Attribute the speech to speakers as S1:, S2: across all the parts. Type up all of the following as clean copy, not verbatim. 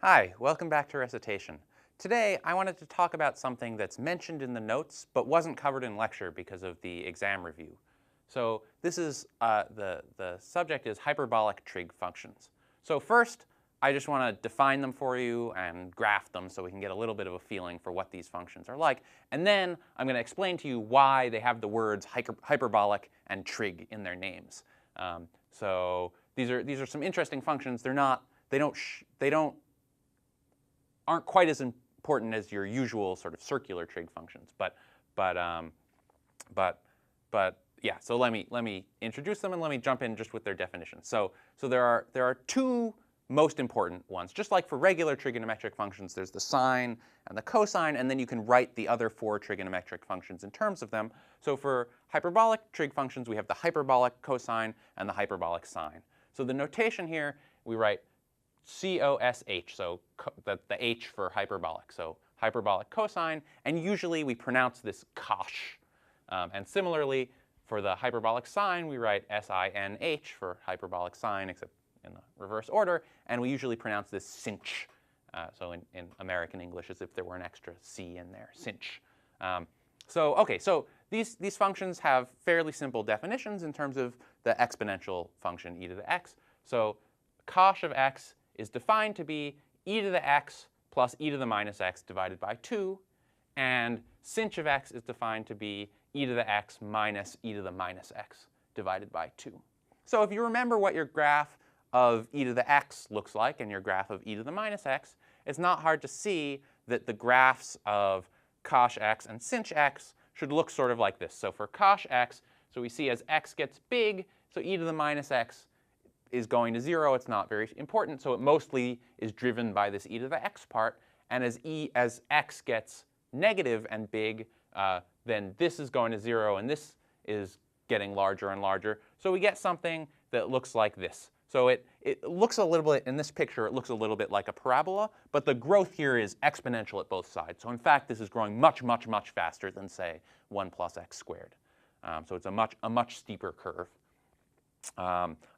S1: Hi, welcome back to recitation. Today I wanted to talk about something that's mentioned in the notes but wasn't covered in lecture because of the exam review. So this is the subject is hyperbolic trig functions. So first I just want to define them for you and graph them so we can get a little bit of a feeling for what these functions are like. And then I'm going to explain to you why they have the words hyperbolic and trig in their names. So these are some interesting functions. They aren't quite as important as your usual sort of circular trig functions, but yeah. So let me introduce them and let me jump in just with their definitions. So there are two most important ones. Just like for regular trigonometric functions, there's the sine and the cosine, and then you can write the other four trigonometric functions in terms of them. So for hyperbolic trig functions, we have the hyperbolic cosine and the hyperbolic sine. So the notation here, we write COSH, so the H for hyperbolic, so hyperbolic cosine, and usually we pronounce this cosh. And similarly, for the hyperbolic sine, we write SINH for hyperbolic sine, except in the reverse order, and we usually pronounce this cinch. So in American English, as if there were an extra C in there, cinch. So these functions have fairly simple definitions in terms of the exponential function e to the x. So cosh of x is defined to be e to the x plus e to the minus x divided by 2, and sinh of x is defined to be e to the x minus e to the minus x divided by 2. So if you remember what your graph of e to the x looks like and your graph of e to the minus x, it's not hard to see that the graphs of cosh x and sinh x should look sort of like this. So for cosh x, so we see as x gets big, so e to the minus x is going to 0. It's not very important, so it mostly is driven by this e to the x part. And as x gets negative and big, then this is going to 0, and this is getting larger and larger. So we get something that looks like this. So it looks a little bit, in this picture, it looks a little bit like a parabola, but the growth here is exponential at both sides. So in fact, this is growing much, much, much faster than, say, 1 plus x squared. So it's a much steeper curve.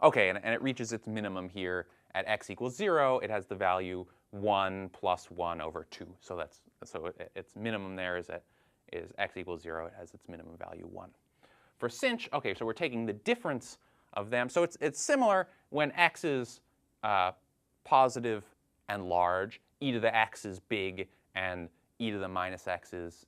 S1: Okay, and it reaches its minimum here at x equals 0. It has the value 1 plus 1 over 2. So its minimum there is x equals 0. It has its minimum value 1. For sinh, okay, so we're taking the difference of them. So it's similar when x is positive and large, e to the x is big, and e to the minus x is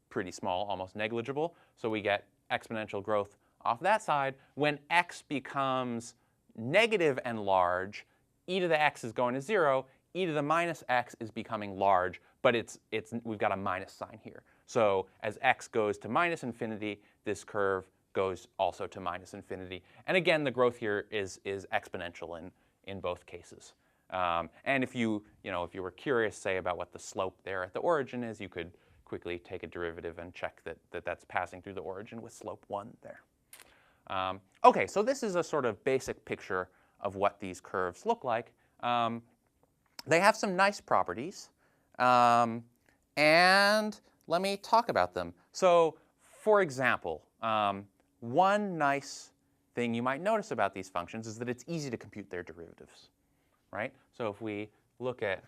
S1: pretty small, almost negligible. So we get exponential growth off that side. When x becomes negative and large, e to the x is going to 0. E to the minus x is becoming large, but we've got a minus sign here. So as x goes to minus infinity, this curve goes also to minus infinity. And again, the growth here is exponential in both cases. And if you were curious, say, about what the slope there at the origin is, you could quickly take a derivative and check that that's passing through the origin with slope 1 there. Okay, so this is a sort of basic picture of what these curves look like. They have some nice properties, and let me talk about them. So for example, one nice thing you might notice about these functions is that it's easy to compute their derivatives, right? So if we look at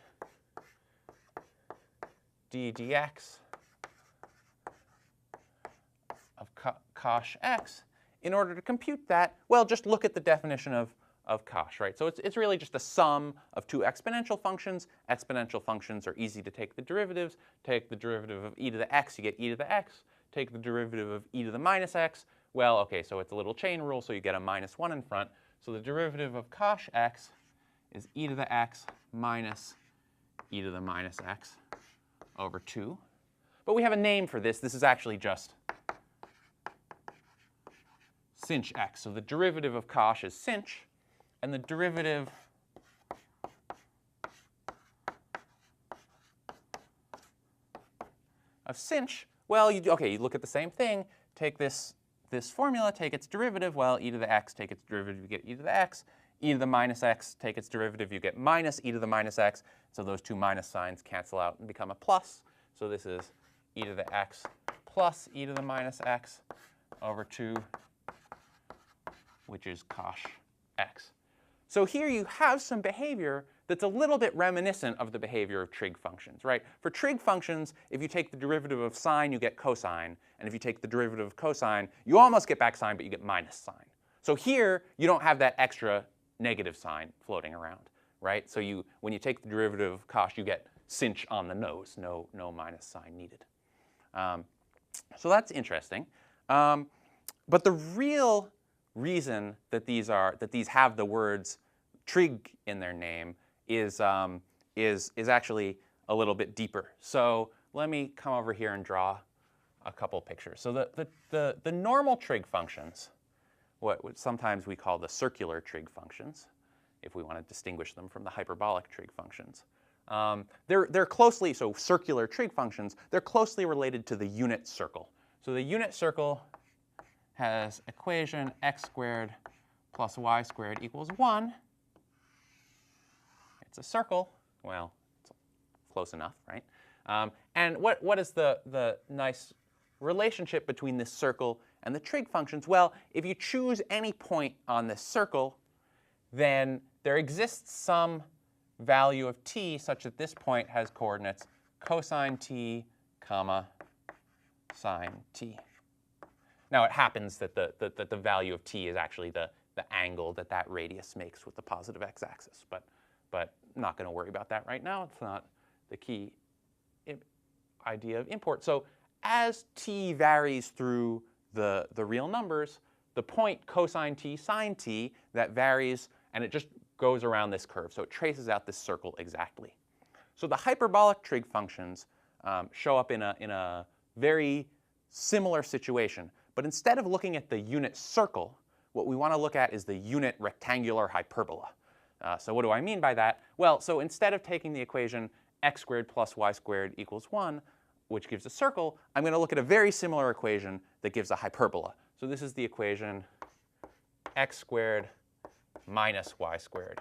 S1: d dx of cosh x, in order to compute that, well, just look at the definition of cosh, right? So it's really just a sum of two exponential functions. Exponential functions are easy to take the derivatives. Take the derivative of e to the x, you get e to the x. Take the derivative of e to the minus x. Well, okay, so it's a little chain rule, so you get a minus 1 in front. So the derivative of cosh x is e to the x minus e to the minus x over 2. But we have a name for this. This is actually just sinh x. So the derivative of cosh is sinh, and the derivative of sinh, well, you look at the same thing. Take this formula, take its derivative. Well, e to the x, take its derivative, you get e to the x. E to the minus x, take its derivative, you get minus e to the minus x. So those two minus signs cancel out and become a plus. So this is e to the x plus e to the minus x over 2, which is cosh x. So here you have some behavior that's a little bit reminiscent of the behavior of trig functions, right? For trig functions, if you take the derivative of sine, you get cosine. And if you take the derivative of cosine, you almost get back sine, but you get minus sine. So here, you don't have that extra negative sign floating around, right? So when you take the derivative of cosh, you get sinh on the nose, no minus sign needed. So that's interesting. But the real reason that these have the words trig in their name is actually a little bit deeper. So let me come over here and draw a couple pictures. So the normal trig functions, what sometimes we call the circular trig functions, if we want to distinguish them from the hyperbolic trig functions, they're closely, so circular trig functions, they're closely related to the unit circle. So the unit circle has equation x squared plus y squared equals 1. It's a circle. Well, it's close enough, right? And what is the nice relationship between this circle and the trig functions? Well, if you choose any point on this circle, then there exists some value of t such that this point has coordinates cosine t, comma, sine t. Now it happens that the value of t is actually the angle that radius makes with the positive x-axis, but I'm not going to worry about that right now. It's not the key idea of import. So as t varies through the real numbers, the point cosine t, sine t, that varies, and it just goes around this curve. So it traces out this circle exactly. So the hyperbolic trig functions show up in a very similar situation. But instead of looking at the unit circle, what we want to look at is the unit rectangular hyperbola. So what do I mean by that? Well, so instead of taking the equation x squared plus y squared equals 1, which gives a circle, I'm going to look at a very similar equation that gives a hyperbola. So this is the equation x squared minus y squared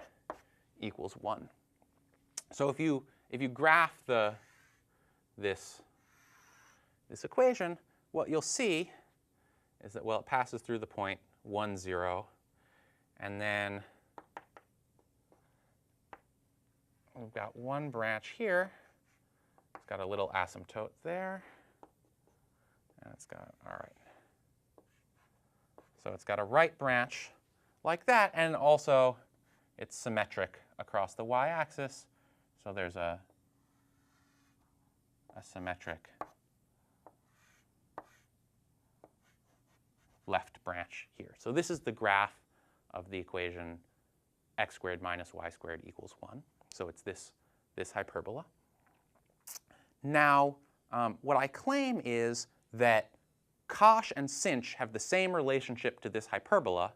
S1: equals 1. So if you graph this equation, what you'll see is that, well, it passes through the point 1, 0, and then we've got one branch here. It's got a little asymptote there, and it's got, all right. So it's got a right branch like that, and also it's symmetric across the y-axis. So there's a symmetric left branch here. So this is the graph of the equation x squared minus y squared equals 1. So it's this hyperbola. Now, what I claim is that cosh and sinh have the same relationship to this hyperbola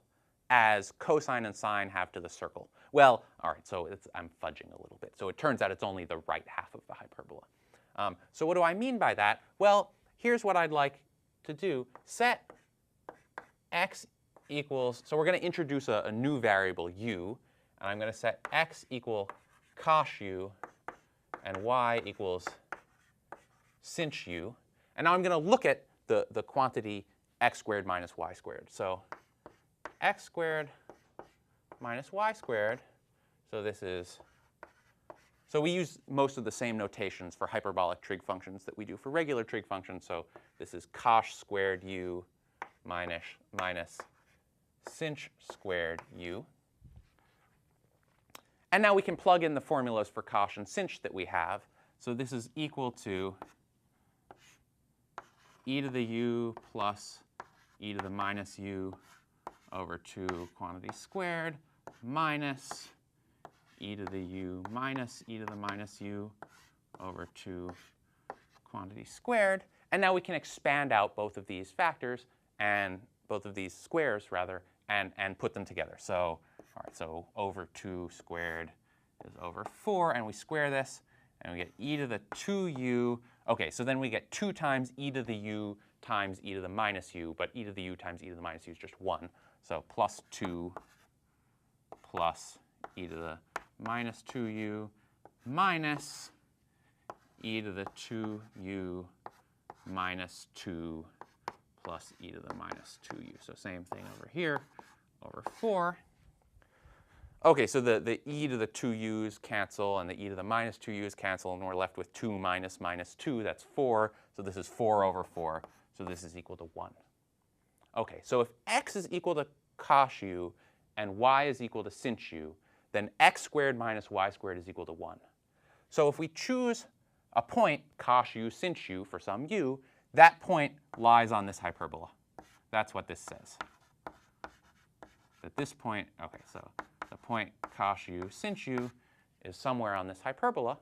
S1: as cosine and sine have to the circle. Well, all right, so I'm fudging a little bit. So it turns out it's only the right half of the hyperbola. So what do I mean by that? Well, here's what I'd like to do. Set x equals, so we're going to introduce a new variable u, and I'm going to set x equal cosh u and y equals sinh u. And now I'm going to look at the quantity x squared minus y squared. So x squared minus y squared, so this is, so we use most of the same notations for hyperbolic trig functions that we do for regular trig functions. So this is cosh squared u minus sinh squared u. And now we can plug in the formulas for cosh and sinh that we have. So this is equal to e to the u plus e to the minus u over 2 quantity squared minus e to the u minus e to the minus u over 2 quantity squared. And now we can expand out both of these factors and both of these squares, rather, and put them together. So, all right, so over 2 squared is over 4, and we square this, and we get e to the 2u. OK, so then we get 2 times e to the u times e to the minus u, but e to the u times e to the minus u is just 1. So plus 2 plus e to the minus 2u minus e to the 2u minus 2 plus e to the minus 2u. So same thing over here, over 4. Okay, so the e to the 2u's cancel and the e to the minus 2u's cancel, and we're left with 2 minus minus 2, that's 4. So this is 4 over 4, so this is equal to 1. Okay, so if x is equal to cosh u and y is equal to sinh u, then x squared minus y squared is equal to 1. So if we choose a point, cosh u, sinh u, for some u, that point lies on this hyperbola. That's what this says. At this point, okay, so the point cosh u, sinh u is somewhere on this hyperbola.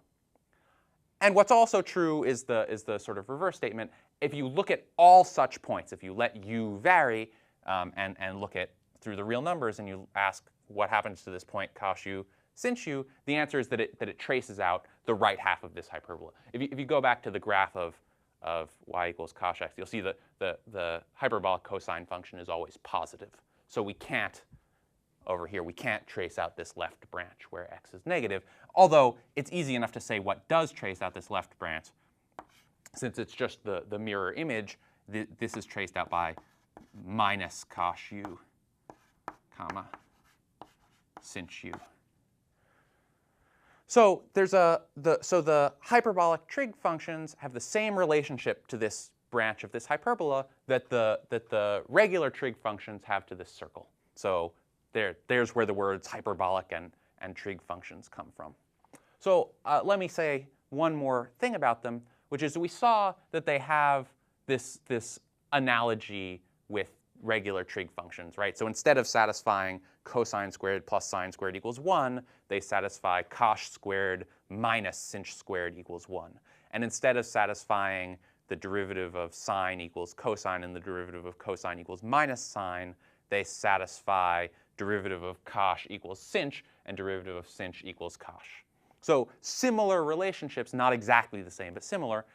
S1: And what's also true is the sort of reverse statement. If you look at all such points, if you let u vary and look at through the real numbers and you ask what happens to this point cosh u, sinh u, the answer is that it traces out the right half of this hyperbola. If you go back to the graph of y equals cosh x, you'll see that the hyperbolic cosine function is always positive. So we can't, over here, we can't trace out this left branch where x is negative, although it's easy enough to say what does trace out this left branch. Since it's just the mirror image, this is traced out by minus cosh u, comma, sinh u. So the hyperbolic trig functions have the same relationship to this branch of this hyperbola that the regular trig functions have to this circle. So there's where the words hyperbolic and trig functions come from. So let me say one more thing about them, which is we saw that they have this analogy with regular trig functions, right? So instead of satisfying cosine squared plus sine squared equals 1, they satisfy cosh squared minus sinh squared equals 1. And instead of satisfying the derivative of sine equals cosine and the derivative of cosine equals minus sine, they satisfy derivative of cosh equals sinh and derivative of sinh equals cosh. So similar relationships, not exactly the same, but similar.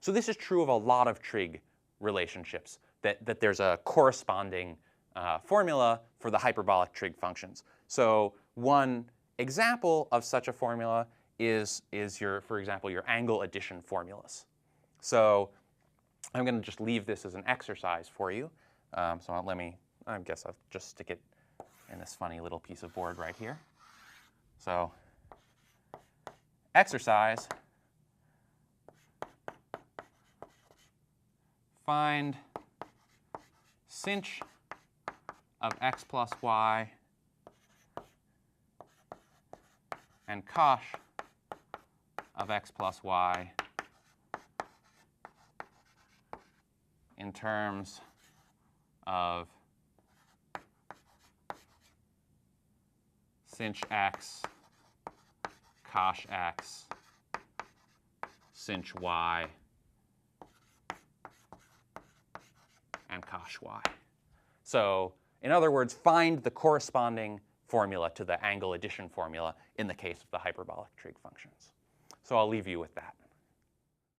S1: So this is true of a lot of trig relationships, that there's a corresponding formula for the hyperbolic trig functions. So one example of such a formula is for example, your angle addition formulas. So I'm going to just leave this as an exercise for you. So I guess I'll just stick it in this funny little piece of board right here. So exercise, find sinh of x plus y and cosh of x plus y in terms of sinh x, cosh x, sinh y, and cosh y. So in other words, find the corresponding formula to the angle addition formula in the case of the hyperbolic trig functions. So I'll leave you with that.